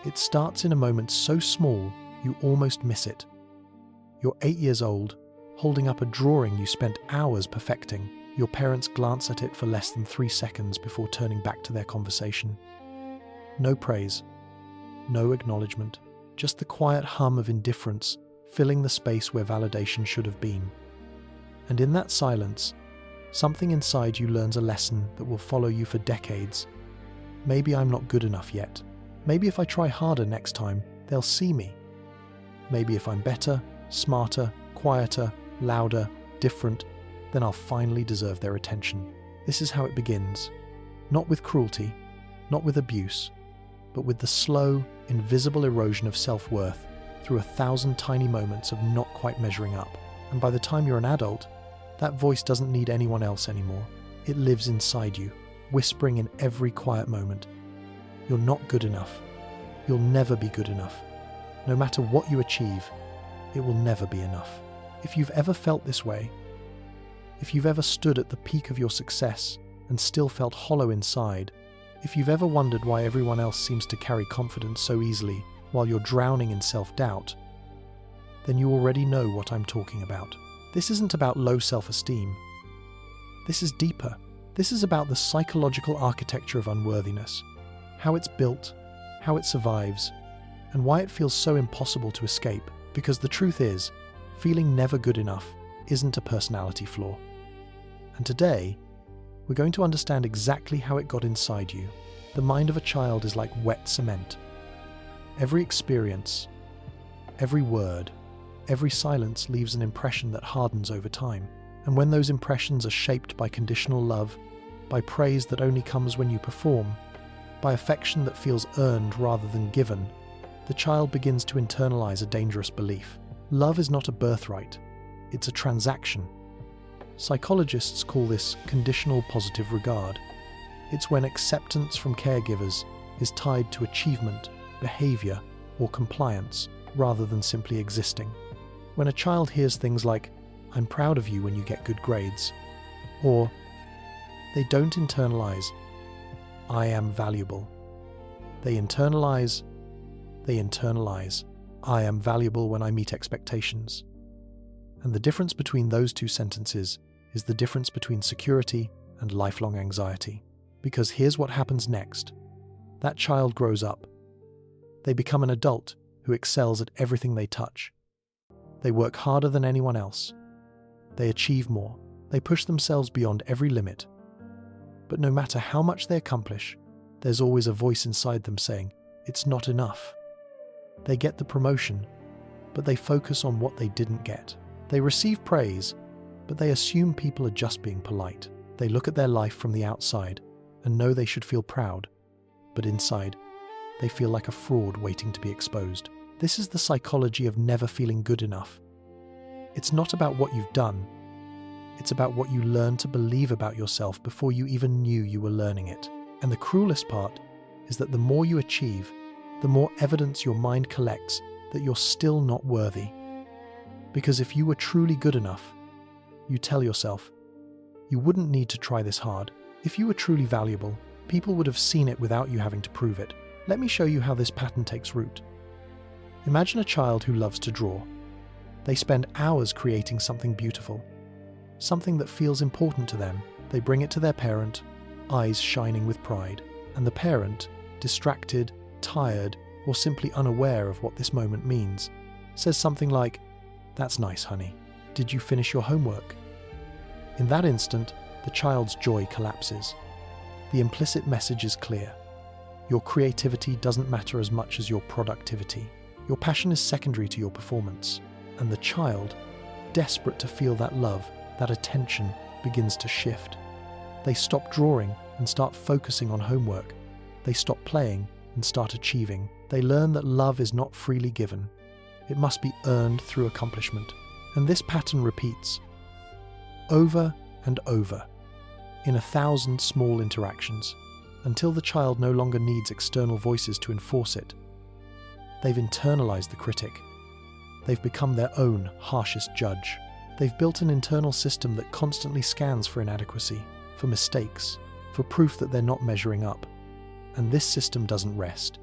It starts in a moment so small you almost miss it. You're 8 years old, holding up a drawing you spent hours perfecting. Your parents glance at it for less than 3 seconds before turning back to their conversation. No praise, no acknowledgement, just the quiet hum of indifference filling the space where validation should have been. And in that silence, something inside you learns a lesson that will follow you for decades. Maybe I'm not good enough yet. Maybe if I try harder next time, they'll see me. Maybe if I'm better, smarter, quieter, louder, different, then I'll finally deserve their attention. This is how it begins. Not with cruelty, not with abuse, but with the slow, invisible erosion of self-worth through 1,000 tiny moments of not quite measuring up. And by the time you're an adult, that voice doesn't need anyone else anymore. It lives inside you, whispering in every quiet moment. You're not good enough. You'll never be good enough. No matter what you achieve, it will never be enough. If you've ever felt this way, if you've ever stood at the peak of your success and still felt hollow inside, if you've ever wondered why everyone else seems to carry confidence so easily while you're drowning in self-doubt, then you already know what I'm talking about. This isn't about low self-esteem. This is deeper. This is about the psychological architecture of unworthiness, how it's built, how it survives, and why it feels so impossible to escape. Because the truth is, feeling never good enough isn't a personality flaw. And today, we're going to understand exactly how it got inside you. The mind of a child is like wet cement. Every experience, every word, every silence leaves an impression that hardens over time. And when those impressions are shaped by conditional love, by praise that only comes when you perform, by affection that feels earned rather than given, the child begins to internalize a dangerous belief. Love is not a birthright, it's a transaction. Psychologists call this conditional positive regard. It's when acceptance from caregivers is tied to achievement, behavior, or compliance, rather than simply existing. When a child hears things like, "I'm proud of you when you get good grades," or they don't internalize, "I am valuable." They internalize, "I am valuable when I meet expectations." And the difference between those two sentences is the difference between security and lifelong anxiety. Because here's what happens next. That child grows up. They become an adult who excels at everything they touch. They work harder than anyone else. They achieve more. They push themselves beyond every limit. But no matter how much they accomplish, there's always a voice inside them saying, "It's not enough." They get the promotion, but they focus on what they didn't get. They receive praise, but they assume people are just being polite. They look at their life from the outside and know they should feel proud, but inside, they feel like a fraud waiting to be exposed. This is the psychology of never feeling good enough. It's not about what you've done. It's about what you learned to believe about yourself before you even knew you were learning it. And the cruelest part is that the more you achieve, the more evidence your mind collects that you're still not worthy. Because if you were truly good enough, you tell yourself, you wouldn't need to try this hard. If you were truly valuable, people would have seen it without you having to prove it. Let me show you how this pattern takes root. Imagine a child who loves to draw. They spend hours creating something beautiful, something that feels important to them. They bring it to their parent, eyes shining with pride. And the parent, distracted, tired, or simply unaware of what this moment means, says something like, "That's nice, honey. Did you finish your homework?" In that instant, the child's joy collapses. The implicit message is clear. Your creativity doesn't matter as much as your productivity. Your passion is secondary to your performance. And the child, desperate to feel that love, that attention, begins to shift. They stop drawing and start focusing on homework. They stop playing and start achieving. They learn that love is not freely given. It must be earned through accomplishment. And this pattern repeats over and over in 1,000 small interactions until the child no longer needs external voices to enforce it. They've internalized the critic. They've become their own harshest judge. They've built an internal system that constantly scans for inadequacy, for mistakes, for proof that they're not measuring up. And this system doesn't rest.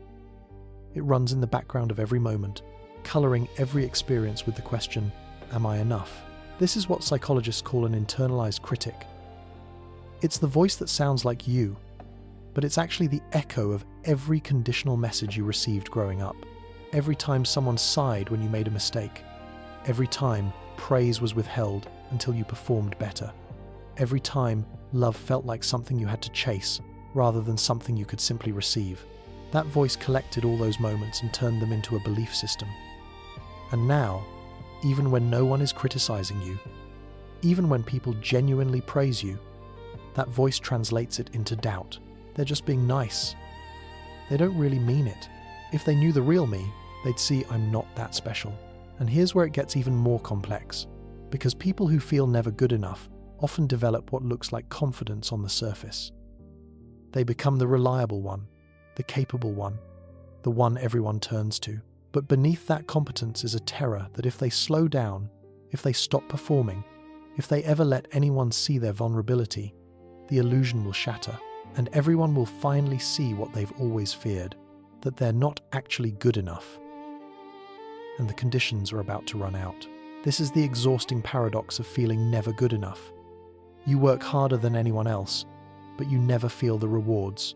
It runs in the background of every moment, coloring every experience with the question, am I enough? This is what psychologists call an internalized critic. It's the voice that sounds like you, but it's actually the echo of every conditional message you received growing up. Every time someone sighed when you made a mistake. Every time praise was withheld until you performed better. Every time love felt like something you had to chase rather than something you could simply receive. That voice collected all those moments and turned them into a belief system. And now, even when no one is criticizing you, even when people genuinely praise you, that voice translates it into doubt. They're just being nice. They don't really mean it. If they knew the real me, they'd see I'm not that special. And here's where it gets even more complex. Because people who feel never good enough often develop what looks like confidence on the surface. They become the reliable one, the capable one, the one everyone turns to. But beneath that competence is a terror that if they slow down, if they stop performing, if they ever let anyone see their vulnerability, the illusion will shatter, and everyone will finally see what they've always feared, that they're not actually good enough. And the conditions are about to run out. This is the exhausting paradox of feeling never good enough. You work harder than anyone else, but you never feel the rewards.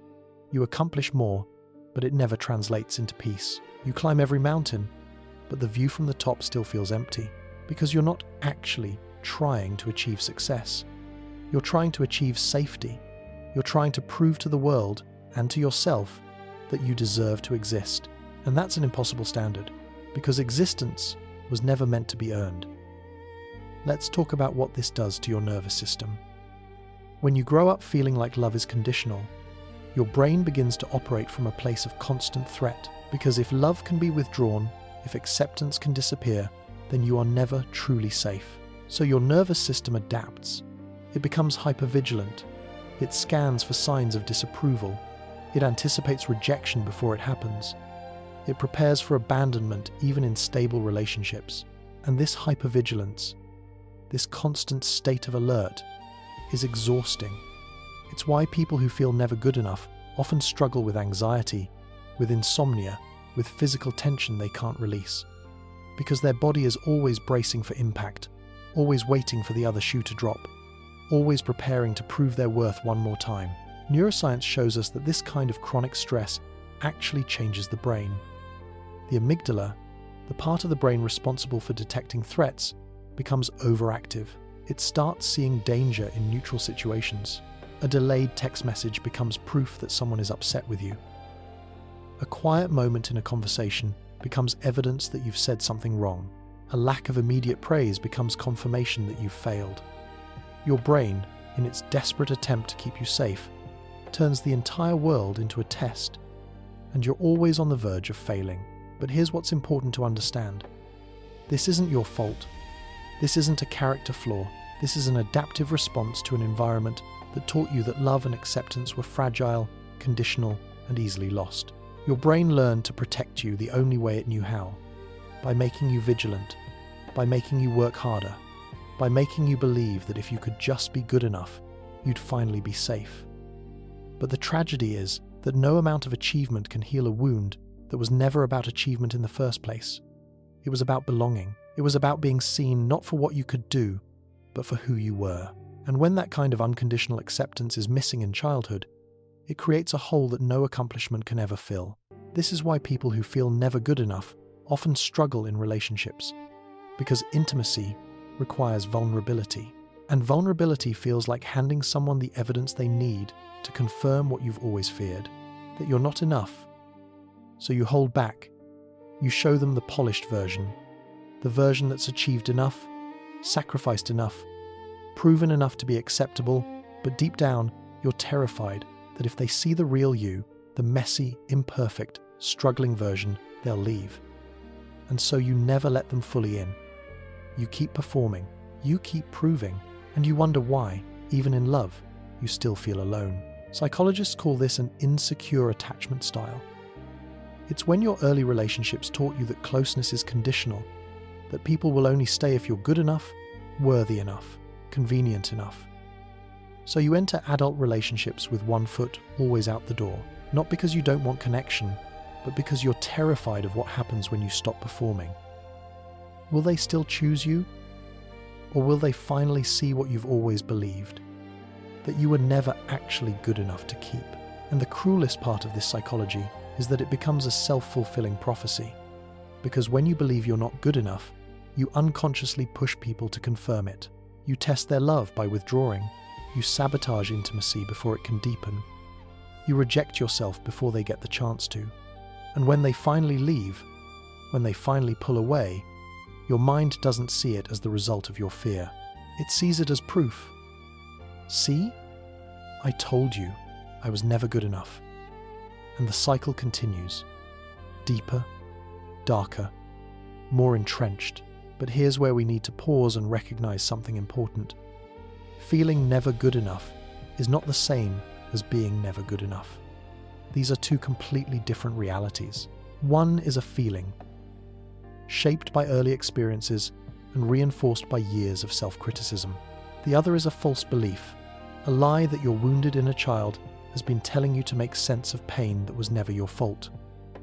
You accomplish more, but it never translates into peace. You climb every mountain, but the view from the top still feels empty, because you're not actually trying to achieve success. You're trying to achieve safety. You're trying to prove to the world and to yourself that you deserve to exist. And that's an impossible standard, because existence was never meant to be earned. Let's talk about what this does to your nervous system. When you grow up feeling like love is conditional, your brain begins to operate from a place of constant threat, because if love can be withdrawn, if acceptance can disappear, then you are never truly safe. So your nervous system adapts. It becomes hypervigilant. It scans for signs of disapproval. It anticipates rejection before it happens. It prepares for abandonment even in stable relationships. And this hypervigilance, this constant state of alert, is exhausting. It's why people who feel never good enough often struggle with anxiety, with insomnia, with physical tension they can't release. Because their body is always bracing for impact, always waiting for the other shoe to drop, always preparing to prove their worth one more time. Neuroscience shows us that this kind of chronic stress actually changes the brain. The amygdala, the part of the brain responsible for detecting threats, becomes overactive. It starts seeing danger in neutral situations. A delayed text message becomes proof that someone is upset with you. A quiet moment in a conversation becomes evidence that you've said something wrong. A lack of immediate praise becomes confirmation that you've failed. Your brain, in its desperate attempt to keep you safe, turns the entire world into a test, and you're always on the verge of failing. But here's what's important to understand. This isn't your fault. This isn't a character flaw. This is an adaptive response to an environment that taught you that love and acceptance were fragile, conditional, and easily lost. Your brain learned to protect you the only way it knew how, by making you vigilant, by making you work harder, by making you believe that if you could just be good enough, you'd finally be safe. But the tragedy is that no amount of achievement can heal a wound that was never about achievement in the first place. It was about belonging. It was about being seen not for what you could do, but for who you were. And when that kind of unconditional acceptance is missing in childhood, it creates a hole that no accomplishment can ever fill. This is why people who feel never good enough often struggle in relationships, because intimacy requires vulnerability. And vulnerability feels like handing someone the evidence they need to confirm what you've always feared, that you're not enough. So you hold back. You show them the polished version, the version that's achieved enough, sacrificed enough, proven enough to be acceptable, but deep down, you're terrified that if they see the real you, the messy, imperfect, struggling version, they'll leave. And so you never let them fully in. You keep performing, you keep proving, and you wonder why, even in love, you still feel alone. Psychologists call this an insecure attachment style. It's when your early relationships taught you that closeness is conditional, that people will only stay if you're good enough, worthy enough, convenient enough. So you enter adult relationships with one foot always out the door, not because you don't want connection, but because you're terrified of what happens when you stop performing. Will they still choose you? Or will they finally see what you've always believed? That you were never actually good enough to keep. And the cruelest part of this psychology is that it becomes a self-fulfilling prophecy. Because when you believe you're not good enough, you unconsciously push people to confirm it. You test their love by withdrawing. You sabotage intimacy before it can deepen. You reject yourself before they get the chance to. And when they finally leave, when they finally pull away, your mind doesn't see it as the result of your fear. It sees it as proof. See? I told you I was never good enough. And the cycle continues. Deeper, darker, more entrenched. But here's where we need to pause and recognize something important. Feeling never good enough is not the same as being never good enough. These are two completely different realities. One is a feeling, shaped by early experiences and reinforced by years of self-criticism. The other is a false belief, a lie that your wounded inner child has been telling you to make sense of pain that was never your fault.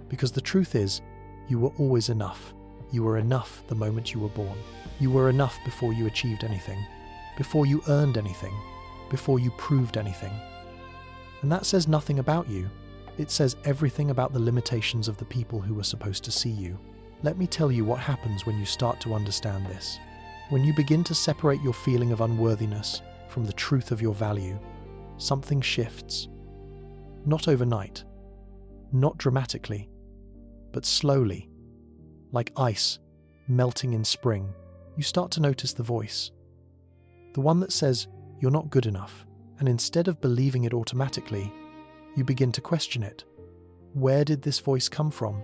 Because the truth is, you were always enough. You were enough the moment you were born. You were enough before you achieved anything, before you earned anything, before you proved anything. And that says nothing about you. It says everything about the limitations of the people who were supposed to see you. Let me tell you what happens when you start to understand this. When you begin to separate your feeling of unworthiness from the truth of your value, something shifts. Not overnight, not dramatically, but slowly. Like ice melting in spring, you start to notice the voice. The one that says you're not good enough, and instead of believing it automatically, you begin to question it. Where did this voice come from?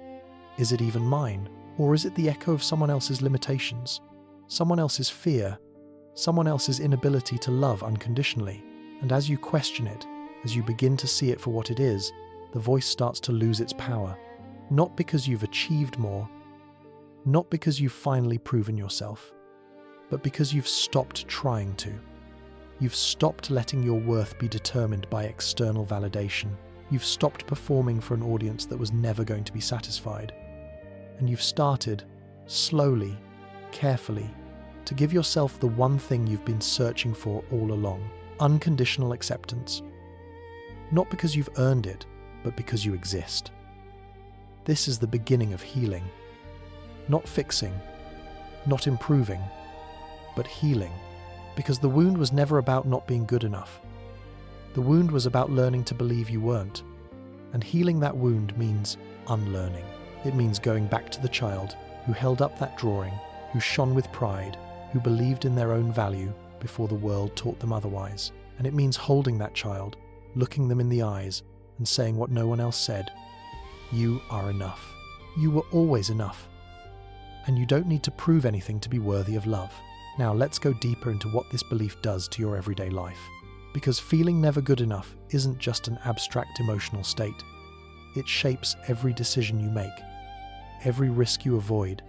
Is it even mine? Or is it the echo of someone else's limitations, someone else's fear, someone else's inability to love unconditionally? And as you question it, as you begin to see it for what it is, the voice starts to lose its power. Not because you've achieved more, not because you've finally proven yourself, but because you've stopped trying to. You've stopped letting your worth be determined by external validation. You've stopped performing for an audience that was never going to be satisfied. And you've started, slowly, carefully, to give yourself the one thing you've been searching for all along: unconditional acceptance. Not because you've earned it, but because you exist. This is the beginning of healing. Not fixing, not improving, but healing. Because the wound was never about not being good enough. The wound was about learning to believe you weren't. And healing that wound means unlearning. It means going back to the child who held up that drawing, who shone with pride, who believed in their own value before the world taught them otherwise. And it means holding that child, looking them in the eyes, and saying what no one else said. You are enough. You were always enough. And you don't need to prove anything to be worthy of love. Now let's go deeper into what this belief does to your everyday life. Because feeling never good enough isn't just an abstract emotional state. It shapes every decision you make, every risk you avoid,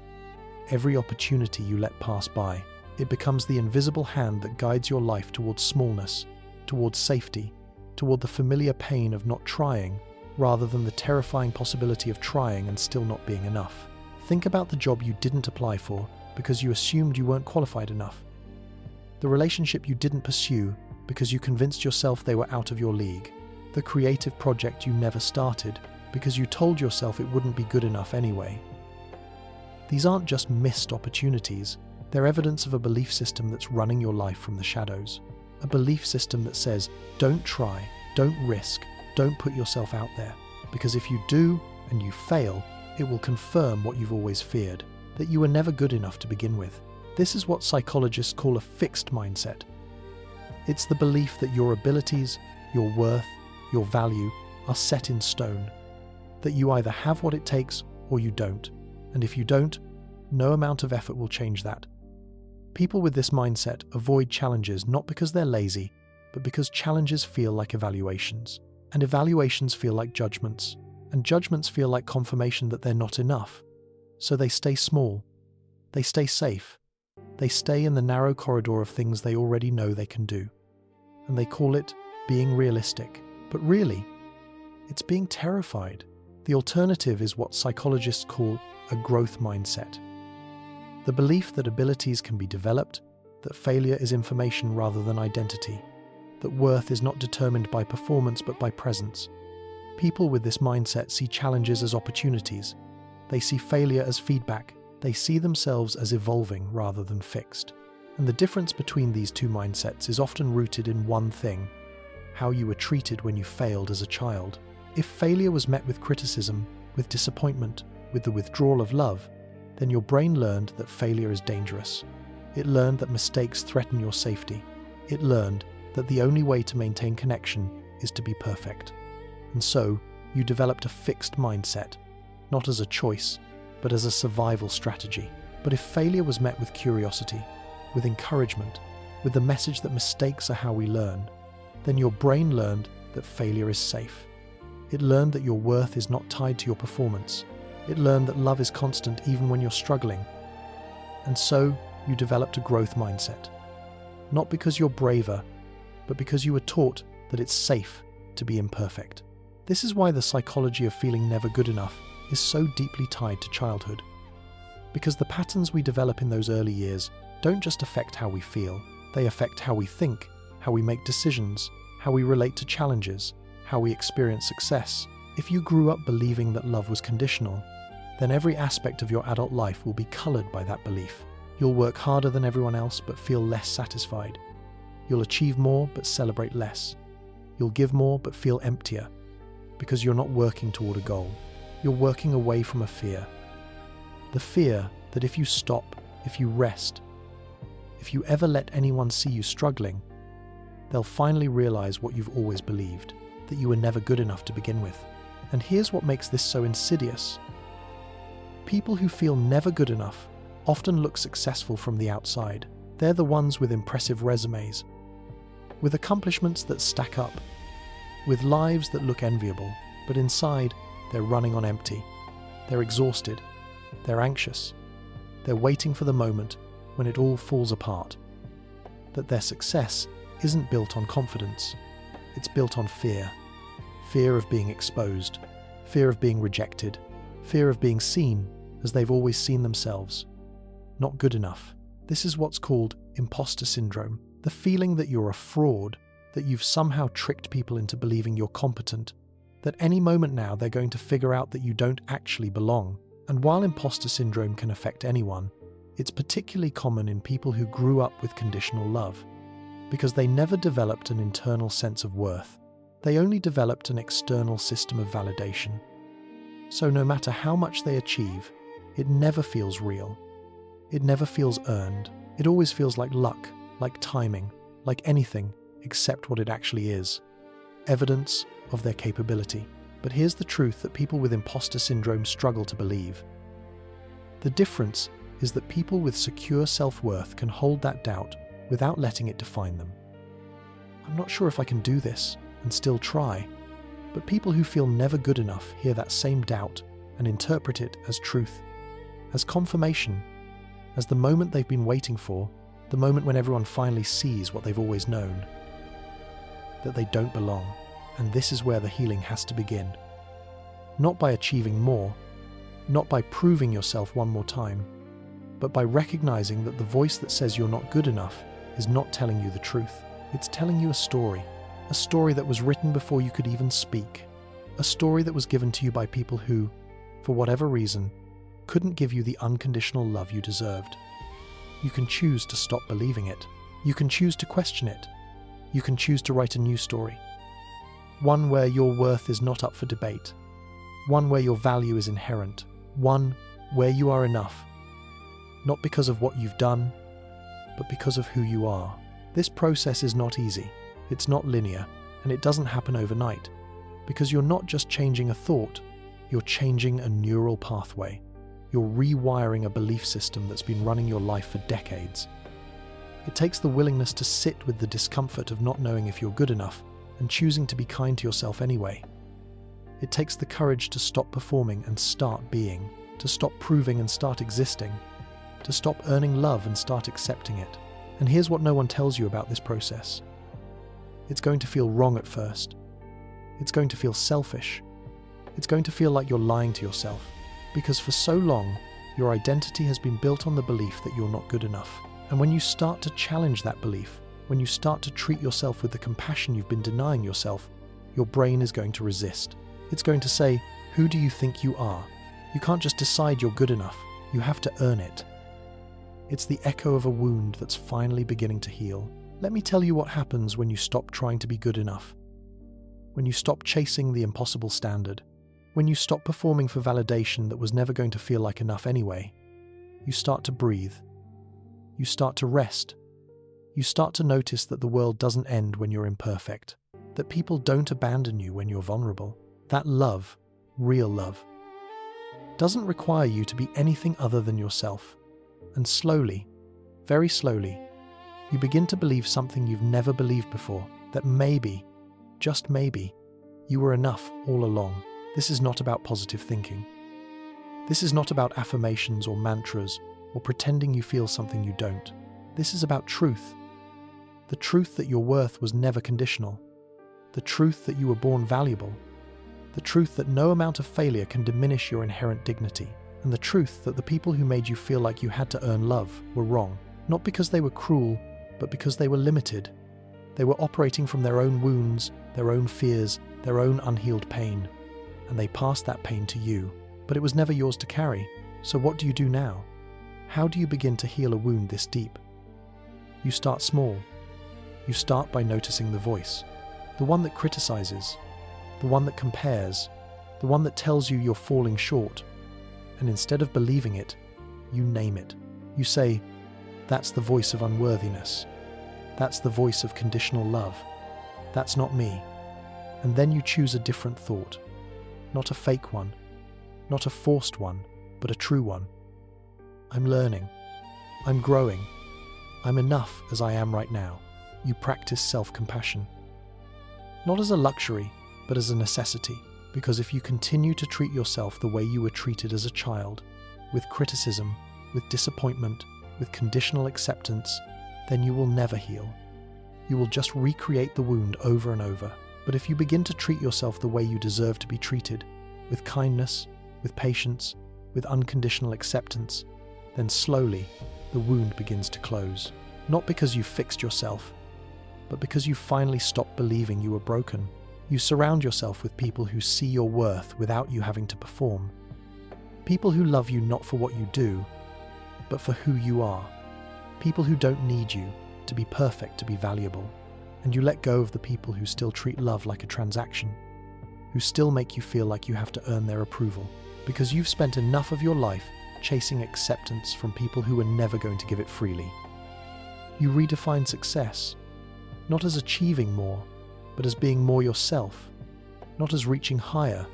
every opportunity you let pass by. It becomes the invisible hand that guides your life towards smallness, towards safety, toward the familiar pain of not trying, rather than the terrifying possibility of trying and still not being enough. Think about the job you didn't apply for because you assumed you weren't qualified enough. The relationship you didn't pursue because you convinced yourself they were out of your league. The creative project you never started because you told yourself it wouldn't be good enough anyway. These aren't just missed opportunities, they're evidence of a belief system that's running your life from the shadows. A belief system that says, don't try, don't risk, don't put yourself out there. Because if you do and you fail, it will confirm what you've always feared, that you were never good enough to begin with. This is what psychologists call a fixed mindset. It's the belief that your abilities, your worth, your value are set in stone, that you either have what it takes or you don't. And if you don't, no amount of effort will change that. People with this mindset avoid challenges not because they're lazy, but because challenges feel like evaluations. And evaluations feel like judgments. And judgments feel like confirmation that they're not enough. So they stay small. They stay safe. They stay in the narrow corridor of things they already know they can do. And they call it being realistic. But really, it's being terrified. The alternative is what psychologists call a growth mindset. The belief that abilities can be developed, that failure is information rather than identity, that worth is not determined by performance but by presence. People with this mindset see challenges as opportunities. They see failure as feedback. They see themselves as evolving rather than fixed. And the difference between these two mindsets is often rooted in one thing: how you were treated when you failed as a child. If failure was met with criticism, with disappointment, with the withdrawal of love, then your brain learned that failure is dangerous. It learned that mistakes threaten your safety. It learned that the only way to maintain connection is to be perfect. And so, you developed a fixed mindset, not as a choice, but as a survival strategy. But if failure was met with curiosity, with encouragement, with the message that mistakes are how we learn, then your brain learned that failure is safe. It learned that your worth is not tied to your performance. It learned that love is constant even when you're struggling. And so, you developed a growth mindset. Not because you're braver, but because you were taught that it's safe to be imperfect. This is why the psychology of feeling never good enough is so deeply tied to childhood. Because the patterns we develop in those early years don't just affect how we feel, they affect how we think, how we make decisions, how we relate to challenges, how we experience success. If you grew up believing that love was conditional, then every aspect of your adult life will be colored by that belief. You'll work harder than everyone else but feel less satisfied. You'll achieve more but celebrate less. You'll give more but feel emptier, because you're not working toward a goal. You're working away from a fear. The fear that if you stop, if you rest, if you ever let anyone see you struggling, they'll finally realize what you've always believed, that you were never good enough to begin with. And here's what makes this so insidious. People who feel never good enough often look successful from the outside. They're the ones with impressive resumes, with accomplishments that stack up, with lives that look enviable, but inside, they're running on empty. They're exhausted. They're anxious. They're waiting for the moment when it all falls apart. That their success isn't built on confidence. It's built on fear. Fear of being exposed. Fear of being rejected. Fear of being seen as they've always seen themselves. Not good enough. This is what's called imposter syndrome. The feeling that you're a fraud, that you've somehow tricked people into believing you're competent, that any moment now they're going to figure out that you don't actually belong. And while imposter syndrome can affect anyone, it's particularly common in people who grew up with conditional love, because they never developed an internal sense of worth. They only developed an external system of validation. So no matter how much they achieve, it never feels real. It never feels earned. It always feels like luck, like timing, like anything except what it actually is. Evidence of their capability. But here's the truth that people with imposter syndrome struggle to believe. The difference is that people with secure self-worth can hold that doubt without letting it define them. I'm not sure if I can do this, and still try. But people who feel never good enough hear that same doubt and interpret it as truth, as confirmation, as the moment they've been waiting for, the moment when everyone finally sees what they've always known, that they don't belong. And this is where the healing has to begin. Not by achieving more, not by proving yourself one more time, but by recognizing that the voice that says you're not good enough is not telling you the truth. It's telling you a story that was written before you could even speak, a story that was given to you by people who, for whatever reason, couldn't give you the unconditional love you deserved. You can choose to stop believing it. You can choose to question it. You can choose to write a new story. One where your worth is not up for debate. One where your value is inherent. One where you are enough. Not because of what you've done, but because of who you are. This process is not easy. It's not linear, and it doesn't happen overnight. Because you're not just changing a thought, you're changing a neural pathway. You're rewiring a belief system that's been running your life for decades. It takes the willingness to sit with the discomfort of not knowing if you're good enough and choosing to be kind to yourself anyway. It takes the courage to stop performing and start being, to stop proving and start existing, to stop earning love and start accepting it. And here's what no one tells you about this process. It's going to feel wrong at first. It's going to feel selfish. It's going to feel like you're lying to yourself, because for so long, your identity has been built on the belief that you're not good enough. And when you start to challenge that belief, when you start to treat yourself with the compassion you've been denying yourself, your brain is going to resist. It's going to say, who do you think you are? You can't just decide you're good enough. You have to earn it. It's the echo of a wound that's finally beginning to heal. Let me tell you what happens when you stop trying to be good enough. When you stop chasing the impossible standard. When you stop performing for validation that was never going to feel like enough anyway. You start to breathe. You start to rest. You start to notice that the world doesn't end when you're imperfect. That people don't abandon you when you're vulnerable. That love, real love, doesn't require you to be anything other than yourself. And slowly, very slowly, you begin to believe something you've never believed before, that maybe, just maybe, you were enough all along. This is not about positive thinking. This is not about affirmations or mantras or pretending you feel something you don't. This is about truth. The truth that your worth was never conditional. The truth that you were born valuable. The truth that no amount of failure can diminish your inherent dignity. And the truth that the people who made you feel like you had to earn love were wrong. Not because they were cruel, but because they were limited. They were operating from their own wounds, their own fears, their own unhealed pain. And they passed that pain to you. But it was never yours to carry. So what do you do now? How do you begin to heal a wound this deep? You start small. You start by noticing the voice. The one that criticizes. The one that compares. The one that tells you you're falling short. And instead of believing it, you name it. You say, that's the voice of unworthiness. That's the voice of conditional love. That's not me. And then you choose a different thought. Not a fake one. Not a forced one, but a true one. I'm learning. I'm growing. I'm enough as I am right now. You practice self-compassion. Not as a luxury, but as a necessity. Because if you continue to treat yourself the way you were treated as a child, with criticism, with disappointment, with conditional acceptance, then you will never heal. You will just recreate the wound over and over. But if you begin to treat yourself the way you deserve to be treated, with kindness, with patience, with unconditional acceptance, then slowly the wound begins to close. Not because you fixed yourself, but because you finally stopped believing you were broken. You surround yourself with people who see your worth without you having to perform. People who love you not for what you do, but for who you are. People who don't need you to be perfect to be valuable. And you let go of the people who still treat love like a transaction, who still make you feel like you have to earn their approval, because you've spent enough of your life chasing acceptance from people who are never going to give it freely. You redefine success, not as achieving more, but as being more yourself, not as reaching higher,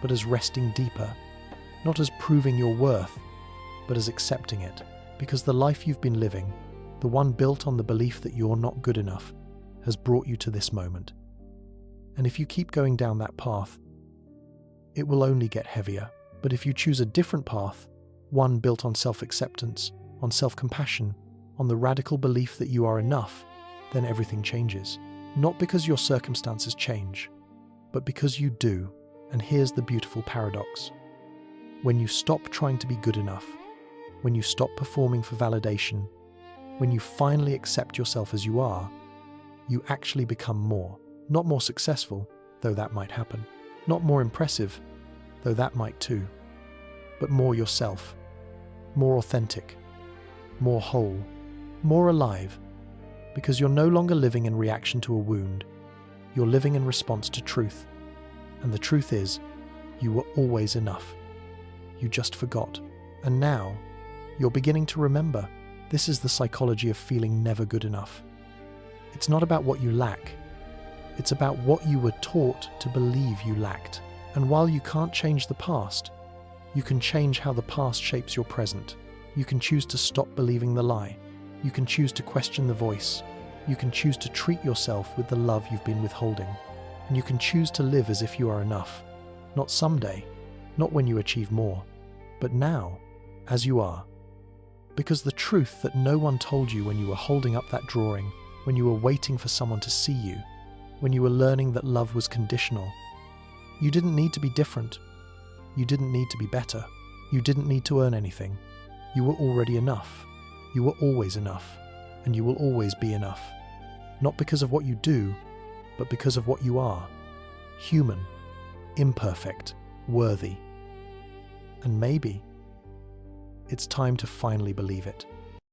but as resting deeper, not as proving your worth, but as accepting it, because the life you've been living, the one built on the belief that you're not good enough, has brought you to this moment. And if you keep going down that path, it will only get heavier. But if you choose a different path, one built on self-acceptance, on self-compassion, on the radical belief that you are enough, then everything changes. Not because your circumstances change, but because you do. And here's the beautiful paradox. When you stop trying to be good enough, when you stop performing for validation, when you finally accept yourself as you are, you actually become more. Not more successful, though that might happen. Not more impressive, though that might too. But more yourself. More authentic. More whole. More alive. Because you're no longer living in reaction to a wound. You're living in response to truth. And the truth is, you were always enough. You just forgot. And now, you're beginning to remember. This is the psychology of feeling never good enough. It's not about what you lack. It's about what you were taught to believe you lacked. And while you can't change the past, you can change how the past shapes your present. You can choose to stop believing the lie. You can choose to question the voice. You can choose to treat yourself with the love you've been withholding. And you can choose to live as if you are enough. Not someday, not when you achieve more, but now, as you are. Because the truth that no one told you when you were holding up that drawing, when you were waiting for someone to see you, when you were learning that love was conditional, you didn't need to be different. You didn't need to be better. You didn't need to earn anything. You were already enough. You were always enough, and you will always be enough. Not because of what you do, but because of what you are. Human, imperfect, worthy. And maybe it's time to finally believe it.